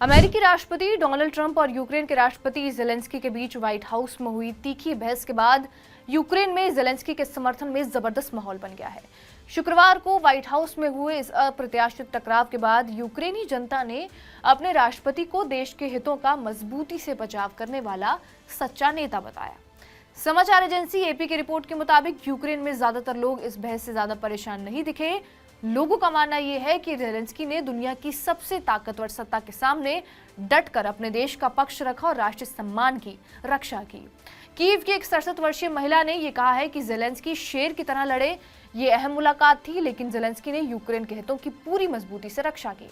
अमेरिकी राष्ट्रपति Donald Trump और यूक्रेन के राष्ट्रपति जेलेंस्की के बीच व्हाइट हाउस में हुई तीखी बहस के बाद यूक्रेन में जेलेंस्की के समर्थन में जबरदस्त माहौल बन गया है। शुक्रवार को व्हाइट हाउस में हुए इस अप्रत्याशित टकराव के बाद यूक्रेनी जनता ने अपने राष्ट्रपति को देश के हितों का मजबूती से बचाव करने वाला सच्चा नेता बताया। समाचार एजेंसी एपी की रिपोर्ट के मुताबिक यूक्रेन में ज्यादातर लोग इस बहस से ज्यादा परेशान नहीं दिखे। लोगों का मानना यह है कि जेलेंस्की ने दुनिया की सबसे ताकतवर सत्ता के सामने डटकर अपने देश का पक्ष रखा और राष्ट्रीय सम्मान की रक्षा की। कीव की एक 67 वर्षीय महिला ने यह कहा है कि जेलेंस्की शेर की तरह लड़े। ये अहम मुलाकात थी, लेकिन जेलेंस्की ने यूक्रेन के हितों की पूरी मजबूती से रक्षा की।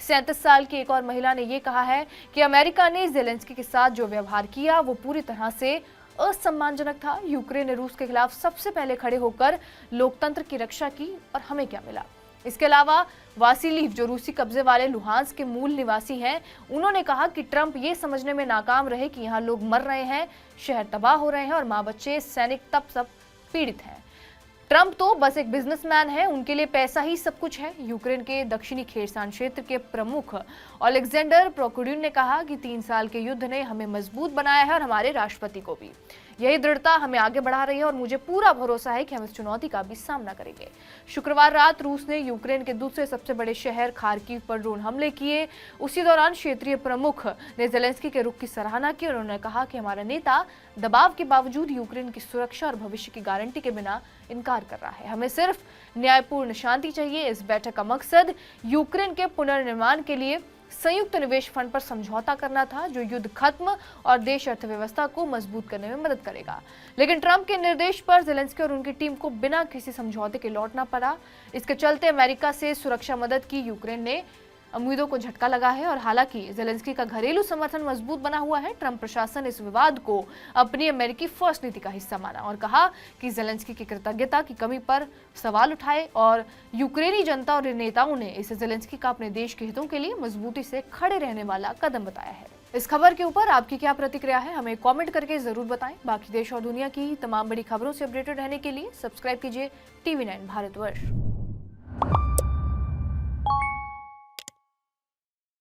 37 साल की एक और महिला ने यह कहा है कि अमेरिका ने जेलेंस्की के साथ जो व्यवहार किया वो पूरी तरह से असम्मानजनक था। यूक्रेन ने रूस के खिलाफ सबसे पहले खड़े होकर लोकतंत्र की रक्षा की और हमें क्या मिला। इसके अलावा वासिलीव, जो रूसी कब्जे वाले लुहांस के मूल निवासी हैं, उन्होंने कहा कि ट्रंप ये समझने में नाकाम रहे कि यहाँ लोग मर रहे हैं, शहर तबाह हो रहे हैं और माँ बच्चे, सैनिक तब सब पीड़ित हैं। ट्रंप तो बस एक बिजनेसमैन है, उनके लिए पैसा ही सब कुछ है। यूक्रेन के दक्षिणी खेरसान क्षेत्र के प्रमुख ओलेक्जेंडर प्रोकोड्यून ने कहा कि 3 साल के युद्ध ने हमें मजबूत बनाया है और हमारे राष्ट्रपति को भी। यही दृढ़ता हमें आगे बढ़ा रही है और मुझे पूरा भरोसा है कि हम इस चुनौती का भी सामना करेंगे। शुक्रवार रात रूस ने यूक्रेन के दूसरे सबसे बड़े शहर खार्किव पर ड्रोन हमले किए। उसी दौरान क्षेत्रीय प्रमुख ने जेलेंस्की के रुख की सराहना की और उन्होंने कहा कि हमारा नेता दबाव के बावजूद यूक्रेन की सुरक्षा और भविष्य की गारंटी के बिना इनकार कर रहा है। हमें सिर्फ न्यायपूर्ण शांति चाहिए। इस बैठक का मकसद यूक्रेन के पुनर्निर्माण के लिए संयुक्त निवेश फंड पर समझौता करना था, जो युद्ध खत्म और देश अर्थव्यवस्था को मजबूत करने में मदद करेगा। लेकिन ट्रंप के निर्देश पर जेलेंस्की और उनकी टीम को बिना किसी समझौते के लौटना पड़ा। इसके चलते अमेरिका से सुरक्षा मदद की यूक्रेन ने उम्मीदों को झटका लगा है और हालांकि जेलेंस्की का घरेलू समर्थन मजबूत बना हुआ है, ट्रंप प्रशासन इस विवाद को अपनी अमेरिकी फर्स्ट नीति का हिस्सा माना और कहा कि जेलेंस्की की कृतज्ञता की कमी पर सवाल उठाए और यूक्रेनी जनता और नेताओं ने इसे जेलेंस्की का अपने देश के हितों के लिए मजबूती से खड़े रहने वाला कदम बताया है। इस खबर के ऊपर आपकी क्या प्रतिक्रिया है, हमें कमेंट करके जरूर बताएं। बाकी देश और दुनिया की तमाम बड़ी खबरों से अपडेटेड रहने के लिए सब्सक्राइब कीजिए TV9 भारतवर्ष।